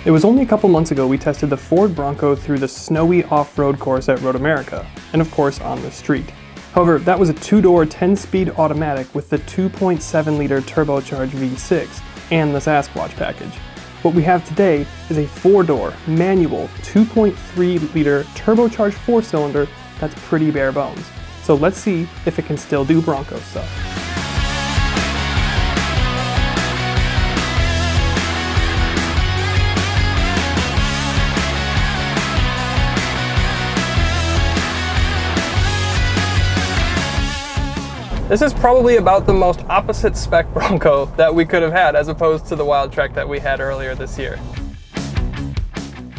It was only a couple months ago we tested the Ford Bronco through the snowy off-road course at Road Ameica, and of course on the street. However, that was a 2-door 10-speed automatic with the 2.7-liter turbocharged V6 and the Sasquatch package. What we have today is a 4-door, manual, 2.3-liter turbocharged 4-cylinder that's pretty bare bones. So let's see if it can still do Bronco stuff. This is probably about the most opposite spec Bronco that we could have had as opposed to the Wildtrak that we had earlier this year.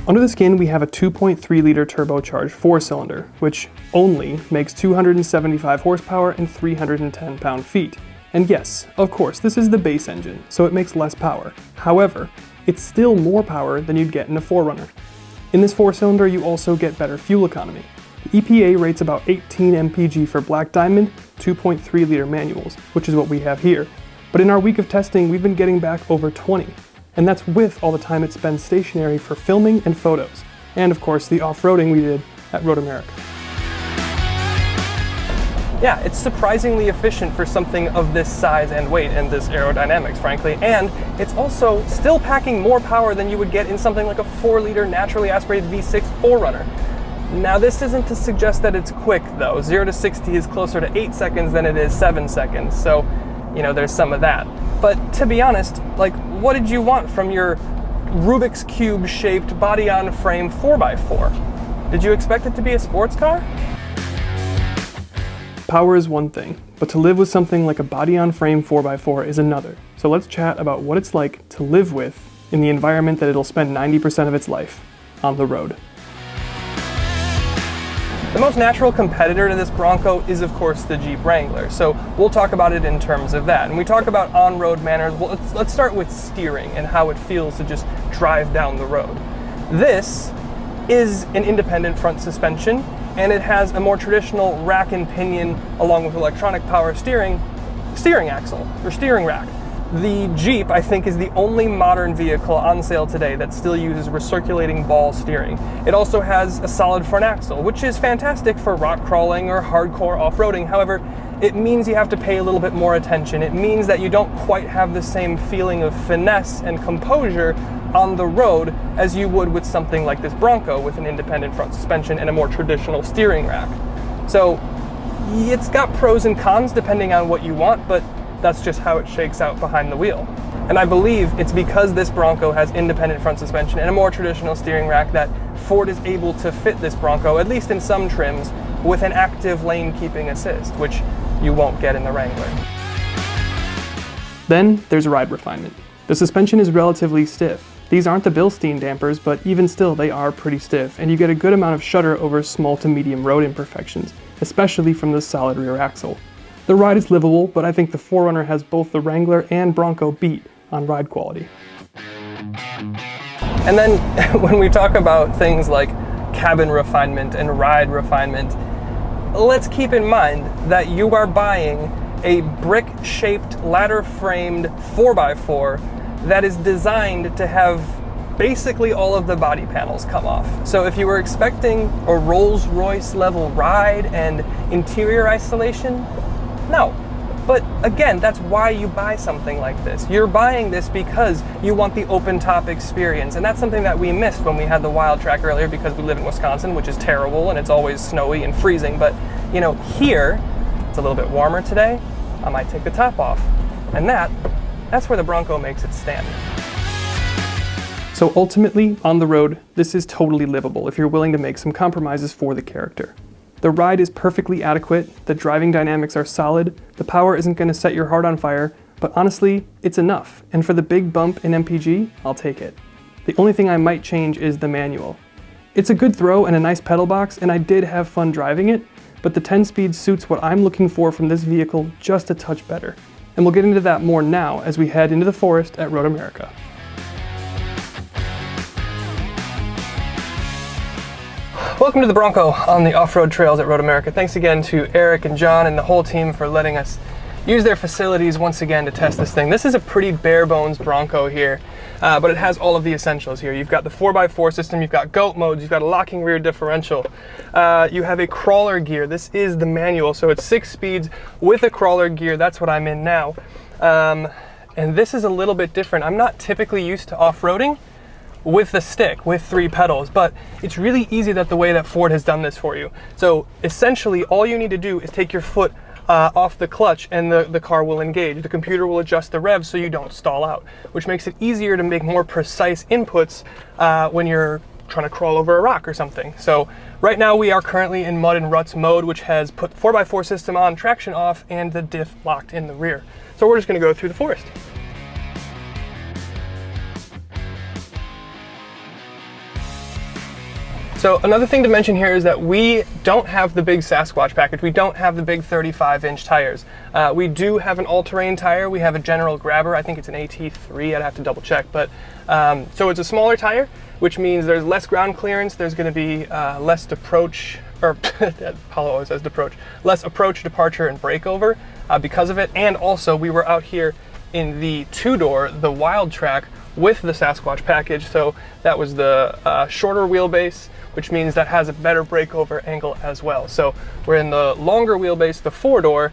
Under the skin we have a 2.3-liter turbocharged 4-cylinder, which only makes 275 horsepower and 310 pound-feet. And yes, of course, this is the base engine, so it makes less power. However, it's still more power than you'd get in a 4Runner. In this 4-cylinder you also get better fuel economy. The EPA rates about 18 mpg for Black Diamond 2.3-liter manuals, which is what we have here. But in our week of testing, we've been getting back over 20. And that's with all the time it spends stationary for filming and photos. And of course, the off-roading we did at Road Ameica. Yeah, it's surprisingly efficient for something of this size and weight and this aerodynamics, frankly. And it's also still packing more power than you would get in something like a 4-liter naturally aspirated V6 4Runner. Now this isn't to suggest that it's quick though. 0 to 60 is closer to 8 seconds than it is 7 seconds, so you know there's some of that. But to be honest, like, what did you want from your Rubik's Cube shaped body on frame 4x4? Did you expect it to be a sports car? Power is one thing, but to live with something like a body on frame 4x4 is another. So let's chat about what it's like to live with in the environment that it'll spend 90% of its life, on the road. The most natural competitor to this Bronco is of course the Jeep Wrangler, so we'll talk about it in terms of that. And we talk about on-road manners, well, let's start with steering and how it feels to just drive down the road. This is an independent front suspension, and it has a more traditional rack and pinion along with electronic power steering axle, or steering rack. The Jeep, I think, is the only modern vehicle on sale today that still uses recirculating ball steering. It also has a solid front axle, which is fantastic for rock crawling or hardcore off-roading. However, it means you have to pay a little bit more attention. It means that you don't quite have the same feeling of finesse and composure on the road as you would with something like this Bronco with an independent front suspension and a more traditional steering rack. So it's got pros and cons depending on what you want, but that's just how it shakes out behind the wheel. And I believe it's because this Bronco has independent front suspension and a more traditional steering rack that Ford is able to fit this Bronco, at least in some trims, with an active lane keeping assist, which you won't get in the Wrangler. Then there's ride refinement. The suspension is relatively stiff. These aren't the Bilstein dampers, but even still they are pretty stiff, and you get a good amount of shudder over small to medium road imperfections, especially from the solid rear axle. The ride is livable, but I think the 4Runner has both the Wrangler and Bronco beat on ride quality. And then when we talk about things like cabin refinement and ride refinement, let's keep in mind that you are buying a brick-shaped, ladder-framed 4x4 that is designed to have basically all of the body panels come off. So if you were expecting a Rolls-Royce level ride and interior isolation, no. But again, that's why you buy something like this. You're buying this because you want the open top experience, and that's something that we missed when we had the Wildtrak earlier because we live in Wisconsin, which is terrible and it's always snowy and freezing. But you know, here it's a little bit warmer today. I might take the top off, and that's where the Bronco makes its stand. So ultimately, on the road, this is totally livable if you're willing to make some compromises for the character. The ride is perfectly adequate, the driving dynamics are solid, the power isn't going to set your heart on fire, but honestly, it's enough, and for the big bump in MPG, I'll take it. The only thing I might change is the manual. It's a good throw and a nice pedal box, and I did have fun driving it, but the 10-speed suits what I'm looking for from this vehicle just a touch better. And we'll get into that more now as we head into the forest at Road Ameica. Welcome to the Bronco on the off-road trails at Road Ameica. Thanks again to Eric and John and the whole team for letting us use their facilities once again to test this thing. This is a pretty bare bones Bronco here, but it has all of the essentials here. You've got the 4x4 system, you've got GOAT modes, you've got a locking rear differential, you have a crawler gear. This is the manual, so it's 6 speeds with a crawler gear. That's what I'm in now. And this is a little bit different. I'm not typically used to off-roading with the stick, with 3 pedals, but it's really easy that the way that Ford has done this for you. So essentially all you need to do is take your foot off the clutch and the car will engage. The computer will adjust the revs so you don't stall out, which makes it easier to make more precise inputs when you're trying to crawl over a rock or something. So right now we are currently in mud and ruts mode, which has put 4x4 system on, traction off, and the diff locked in the rear. So we're just gonna go through the forest. So another thing to mention here is that we don't have the big Sasquatch package. We don't have the big 35-inch tires. We do have an all-terrain tire. We have a General Grabber. I think it's an AT3. I'd have to double check. But so it's a smaller tire, which means there's less ground clearance. There's going to be less approach, or Paulo always says approach, less approach, departure, and breakover because of it. And also we were out here in the 2-door, the Wild Track, with the Sasquatch package. So that was the shorter wheelbase, which means that has a better breakover angle as well. So we're in the longer wheelbase, the 4-door,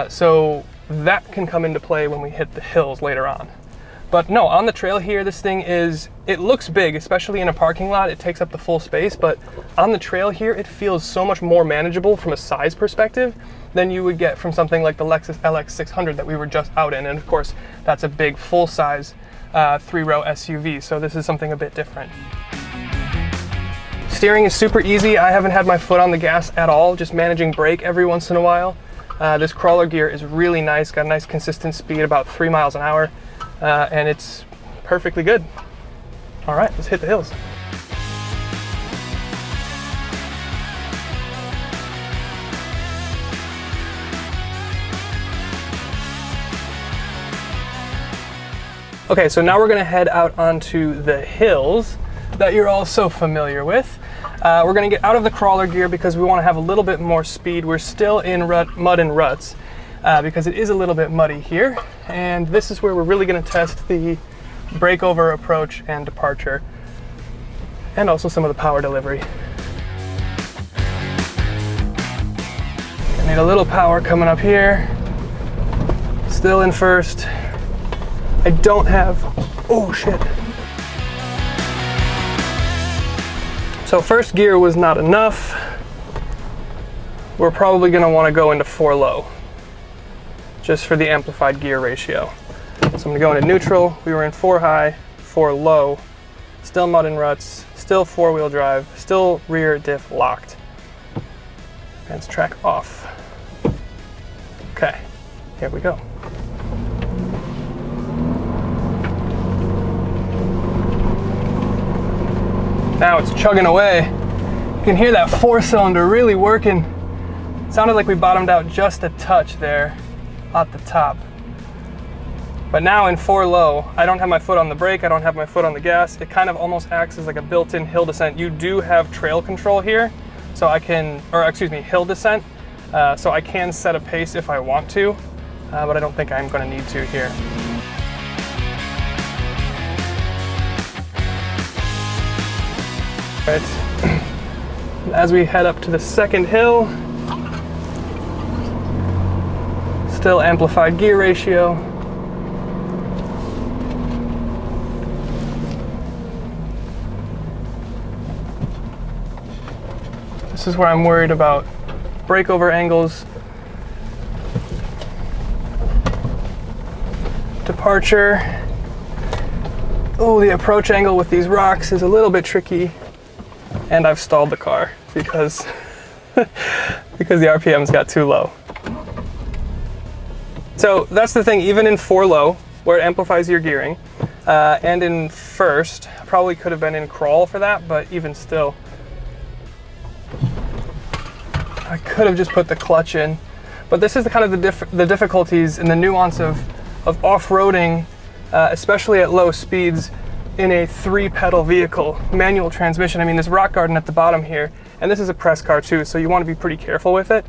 so that can come into play when we hit the hills later on. But no, on the trail here, this thing it looks big, especially in a parking lot. It takes up the full space, but on the trail here, it feels so much more manageable from a size perspective than you would get from something like the Lexus LX 600 that we were just out in. And of course, that's a big full-size 3-row SUV, so this is something a bit different. Steering is super easy. I haven't had my foot on the gas at all, just managing brake every once in a while. This crawler gear is really nice, got a nice consistent speed, about 3 miles an hour, and it's perfectly good. All right, let's hit the hills. Okay, so now we're gonna head out onto the hills that you're all so familiar with. We're gonna get out of the crawler gear because we wanna have a little bit more speed. We're still in mud and ruts because it is a little bit muddy here. And this is where we're really gonna test the breakover, approach, and departure, and also some of the power delivery. I need a little power coming up here. Still in first. I don't have, oh shit. So first gear was not enough. We're probably gonna wanna go into 4 low, just for the amplified gear ratio. So I'm gonna go into neutral. We were in 4 high, 4 low, still mud and ruts, still 4-wheel drive, still rear diff locked. Advanced track off. Okay, here we go. Now it's chugging away. You can hear that 4-cylinder really working. It sounded like we bottomed out just a touch there at the top. But now in 4 low, I don't have my foot on the brake, I don't have my foot on the gas. It kind of almost acts as like a built-in hill descent. You do have trail control here, so I can, or excuse me, hill descent. So I can set a pace if I want to, but I don't think I'm gonna need to here. Right. As we head up to the second hill, still amplified gear ratio. This is where I'm worried about breakover angles. Departure. Oh, the approach angle with these rocks is a little bit tricky. And I've stalled the car because, because the RPMs got too low. So that's the thing, even in 4 low, where it amplifies your gearing, and in first, I probably could have been in crawl for that, but even still, I could have just put the clutch in. But this is the kind of the difficulties and the nuance of off-roading, especially at low speeds, in a 3-pedal vehicle, manual transmission. I mean, this rock garden at the bottom here, and this is a press car too, so you want to be pretty careful with it.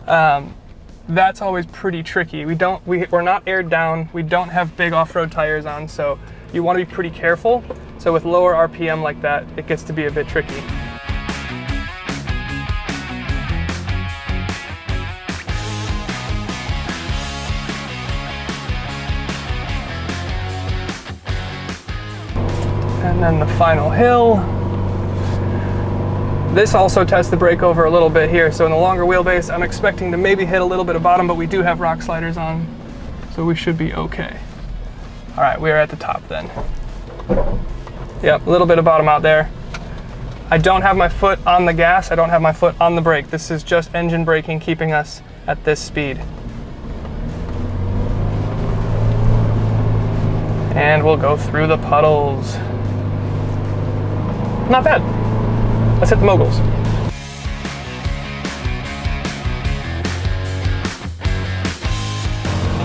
That's always pretty tricky. We're not aired down, we don't have big off-road tires on, so you want to be pretty careful. So with lower RPM like that, it gets to be a bit tricky. And then the final hill. This also tests the brake over a little bit here. So in the longer wheelbase, I'm expecting to maybe hit a little bit of bottom, but we do have rock sliders on, so we should be okay. All right, we are at the top then. Yep, a little bit of bottom out there. I don't have my foot on the gas. I don't have my foot on the brake. This is just engine braking, keeping us at this speed. And we'll go through the puddles. Not bad. Let's hit the moguls.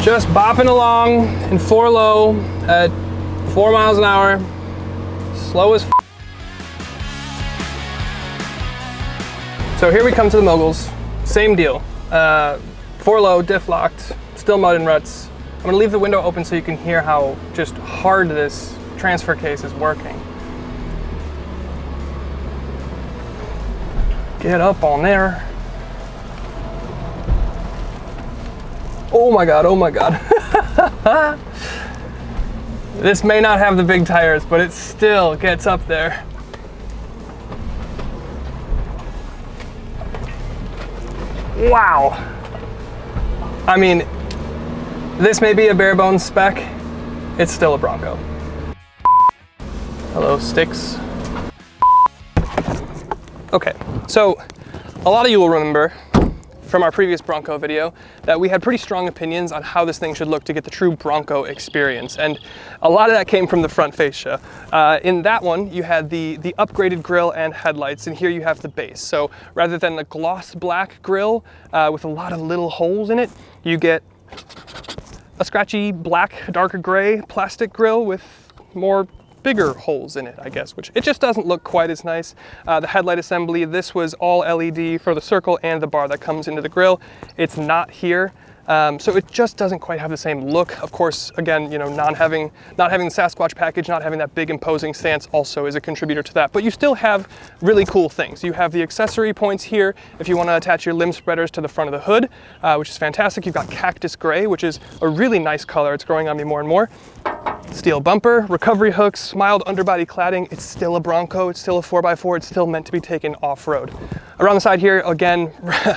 Just bopping along in 4 low at 4 miles an hour. Slow as f. So here we come to the moguls. Same deal. 4 low, diff locked, still mud and ruts. I'm gonna leave the window open so you can hear how just hard this transfer case is working. Get up on there. Oh my God, oh my God. This may not have the big tires, but it still gets up there. Wow. I mean, this may be a bare bones spec, it's still a Bronco. Hello, sticks. Okay, so a lot of you will remember from our previous Bronco video that we had pretty strong opinions on how this thing should look to get the true Bronco experience. And a lot of that came from the front fascia. In that one, you had the upgraded grille and headlights, and here you have the base. So rather than the gloss black grille with a lot of little holes in it, you get a scratchy black, darker gray plastic grille with more bigger holes in it, I guess, which it just doesn't look quite as nice. The headlight assembly, this was all LED for the circle and the bar that comes into the grille. It's not here. So it just doesn't quite have the same look. Of course, again, you know, not having the Sasquatch package, not having that big imposing stance also is a contributor to that. But you still have really cool things. You have the accessory points here if you want to attach your limb spreaders to the front of the hood, which is fantastic. You've got cactus gray, which is a really nice color. It's growing on me more and more. Steel bumper, recovery hooks, mild underbody cladding. It's still a Bronco, it's still a 4x4, it's still meant to be taken off-road. Around the side here, again,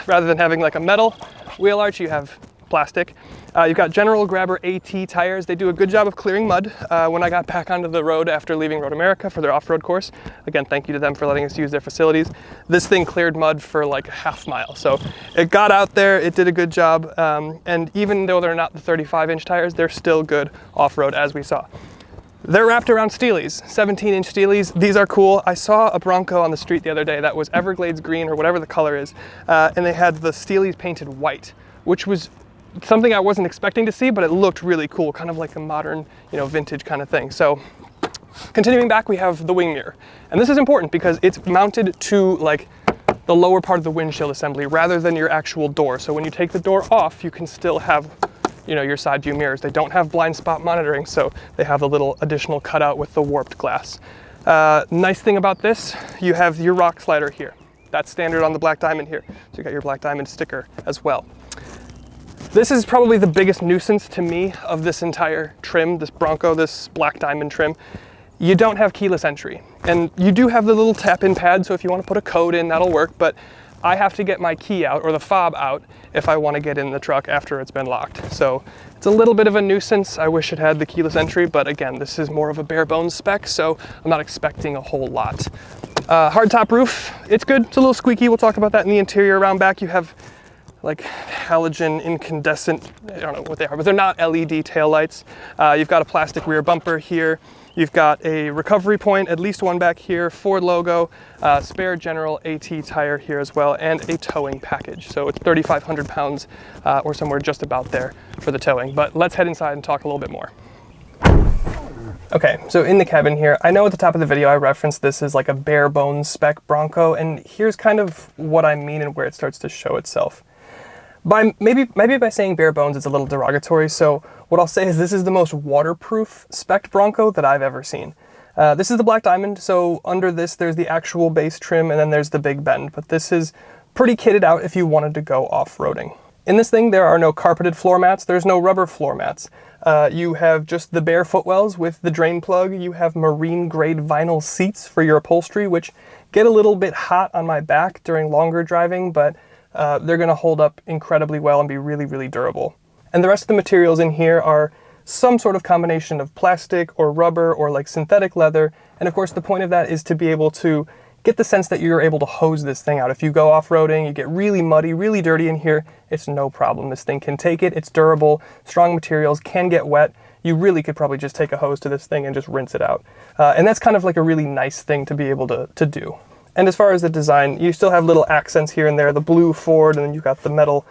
rather than having like a metal wheel arch, you have plastic. You've got General Grabber AT tires. They do a good job of clearing mud. When I got back onto the road after leaving Road Ameica for their off-road course, again, thank you to them for letting us use their facilities. This thing cleared mud for like a half mile. So it got out there, it did a good job. And even though they're not the 35-inch tires, they're still good off-road as we saw. They're wrapped around Steelies, 17-inch Steelies. These are cool. I saw a Bronco on the street the other day that was Everglades green or whatever the color is, and they had the Steelies painted white, which was something I wasn't expecting to see, but it looked really cool, kind of like a modern, you know, vintage kind of thing. So continuing back, we have the wing mirror. And this is important because it's mounted to like the lower part of the windshield assembly rather than your actual door. So when you take the door off, you can still have, you know, your side view mirrors. They don't have blind spot monitoring, so they have the little additional cutout with the warped glass. Nice thing about this, you have your rock slider here. That's standard on the Black Diamond here. So you got your Black Diamond sticker as well. This is probably the biggest nuisance to me of this entire trim, this Bronco, this Black Diamond trim. You don't have keyless entry. And you do have the little tap-in pad, so if you want to put a code in, that'll work, but I have to get my key out, or the fob out, if I want to get in the truck after it's been locked. So it's a little bit of a nuisance. I wish it had the keyless entry, but again, this is more of a bare bones spec, so I'm not expecting a whole lot. Hardtop roof, it's good. It's a little squeaky. We'll talk about that in the interior. Around back, you have like halogen incandescent, I don't know what they are, but they're not LED taillights. You've got a plastic rear bumper here. You've got a recovery point, at least one back here, Ford logo, spare General AT tire here as well, and a towing package. So it's 3,500 pounds or somewhere just about there for the towing. But let's head inside and talk a little bit more. Okay, so in the cabin here, I know at the top of the video I referenced this as like a bare bones spec Bronco, and here's kind of what I mean and where it starts to show itself. Maybe by saying bare bones it's a little derogatory, so what I'll say is this is the most waterproof spec Bronco that I've ever seen. This is the Black Diamond, so under this there's the actual base trim and then there's the Big Bend, but this is pretty kitted out if you wanted to go off-roading. In this thing there are no carpeted floor mats, there's no rubber floor mats. You have just the bare footwells with the drain plug. You have marine grade vinyl seats for your upholstery, which get a little bit hot on my back during longer driving, but they're going to hold up incredibly well and be really, really durable. And the rest of the materials in here are some sort of combination of plastic or rubber or like synthetic leather. And of course the point of that is to be able to get the sense that you're able to hose this thing out. If you go off-roading, you get really muddy, really dirty in here, it's no problem. This thing can take it, it's durable, strong materials, can get wet. You really could probably just take a hose to this thing and just rinse it out. And that's kind of like a really nice thing to be able to do. And as far as the design, you still have little accents here and there, the blue Ford, and then you've got the metal,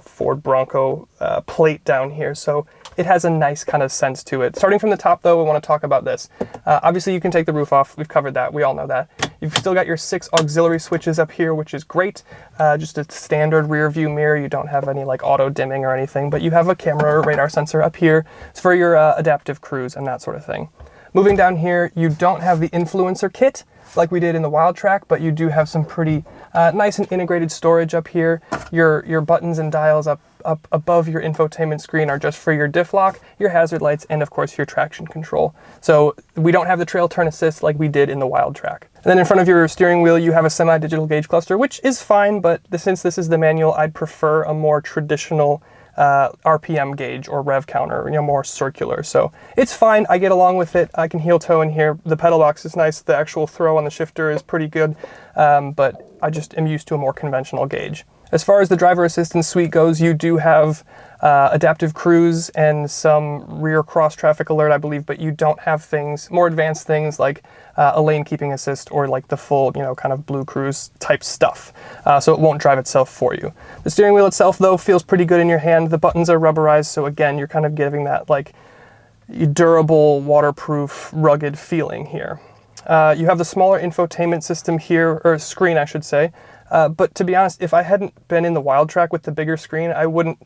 Ford Bronco plate down here. So it has a nice kind of sense to it. Starting from the top though, we want to talk about this. Obviously you can take the roof off, we've covered that, we all know that. You've still got your 6 auxiliary switches up here, which is great. Just a standard rear view mirror, you don't have any like auto dimming or anything, but you have a camera or radar sensor up here. It's for your adaptive cruise and that sort of thing. Moving down here, you don't have the influencer kit like we did in the Wild Track, but you do have some pretty nice and integrated storage up here. Your buttons and dials up above your infotainment screen are just for your diff lock, your hazard lights, and of course your traction control. So we don't have the trail turn assist like we did in the Wild Track. And then in front of your steering wheel, you have a semi-digital gauge cluster, which is fine, but since this is the manual, I'd prefer a more traditional RPM gauge or rev counter, more circular. So it's fine, I get along with it. I can heel toe in here. The pedal box is nice. The actual throw on the shifter is pretty good, but I just am used to a more conventional gauge. As far as the driver assistance suite goes, you do have adaptive cruise and some rear cross traffic alert, I believe, but you don't have more advanced things like a lane keeping assist or like the full, kind of blue cruise type stuff. So it won't drive itself for you. The steering wheel itself, though, feels pretty good in your hand. The buttons are rubberized, so again, you're kind of giving that like durable, waterproof, rugged feeling here. You have the smaller infotainment system here, or screen, I should say. But to be honest, if I hadn't been in the Wild Track with the bigger screen,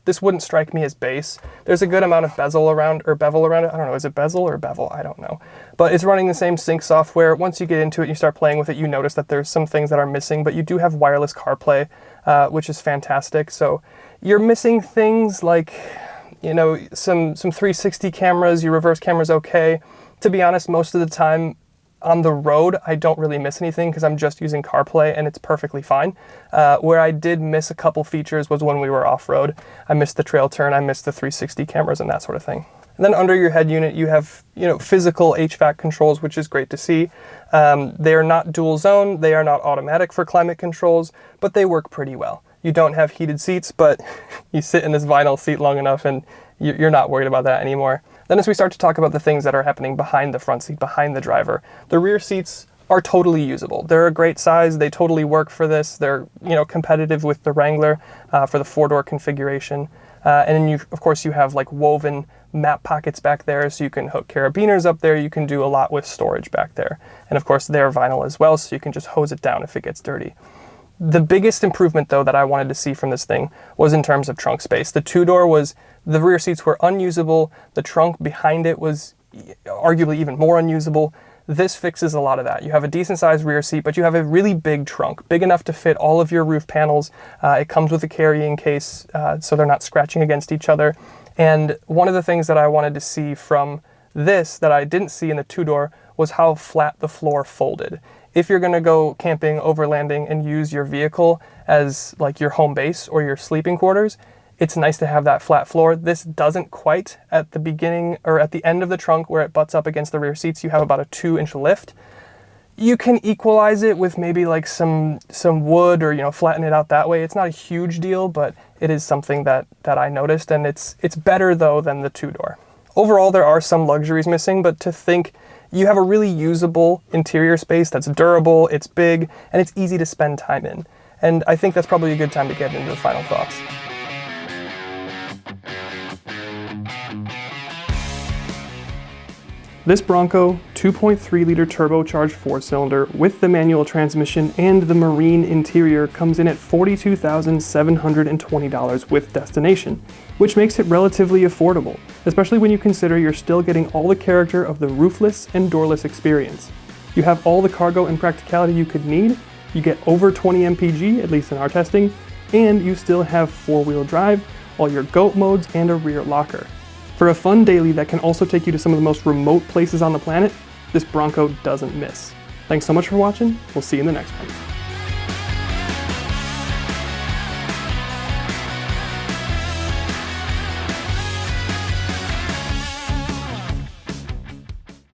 this wouldn't strike me as bass. There's a good amount of bevel around it. I don't know, is it bezel or bevel? I don't know. But it's running the same sync software. Once you get into it and you start playing with it, you notice that there's some things that are missing, but you do have wireless CarPlay, which is fantastic. So you're missing things like, some 360 cameras, your reverse camera's okay. To be honest, most of the time, on the road, I don't really miss anything because I'm just using CarPlay and it's perfectly fine. Where I did miss a couple features was when we were off-road. I missed the trail turn, I missed the 360 cameras and that sort of thing. And then under your head unit, you have physical HVAC controls, which is great to see. They are not dual zone, they are not automatic for climate controls, but they work pretty well. You don't have heated seats, but you sit in this vinyl seat long enough and you're not worried about that anymore. Then as we start to talk about the things that are happening behind the front seat, behind the driver, the rear seats are totally usable. They're a great size, they totally work for this. They're competitive with the Wrangler for the 4-door configuration. And then of course you have like woven map pockets back there, so you can hook carabiners up there. You can do a lot with storage back there. And of course they're vinyl as well, so you can just hose it down if it gets dirty. The biggest improvement though that I wanted to see from this thing was in terms of trunk space. The 2-door the rear seats were unusable. The trunk behind it was arguably even more unusable. This fixes a lot of that. You have a decent sized rear seat, but you have a really big trunk, big enough to fit all of your roof panels. It comes with a carrying case, so they're not scratching against each other. And one of the things that I wanted to see from this that I didn't see in the 2-door was how flat the floor folded. If you're going to go camping, overlanding, and use your vehicle as like your home base or your sleeping quarters, it's nice to have that flat floor. This doesn't quite at the beginning or at the end of the trunk where it butts up against the rear seats. You have about a 2-inch lift. You can equalize it with maybe like some wood or flatten it out that way. It's not a huge deal, but it is something that I noticed, and it's better though than the 2-door. Overall, there are some luxuries missing, but to think you have a really usable interior space that's durable, it's big, and it's easy to spend time in. And I think that's probably a good time to get into the final thoughts. This Bronco 2.3 liter turbocharged 4-cylinder with the manual transmission and the marine interior comes in at $42,720 with destination, which makes it relatively affordable, especially when you consider you're still getting all the character of the roofless and doorless experience. You have all the cargo and practicality you could need, you get over 20 mpg, at least in our testing, and you still have 4-wheel drive, all your GOAT modes, and a rear locker. For a fun daily that can also take you to some of the most remote places on the planet, this Bronco doesn't miss. Thanks so much for watching. We'll see you in the next one.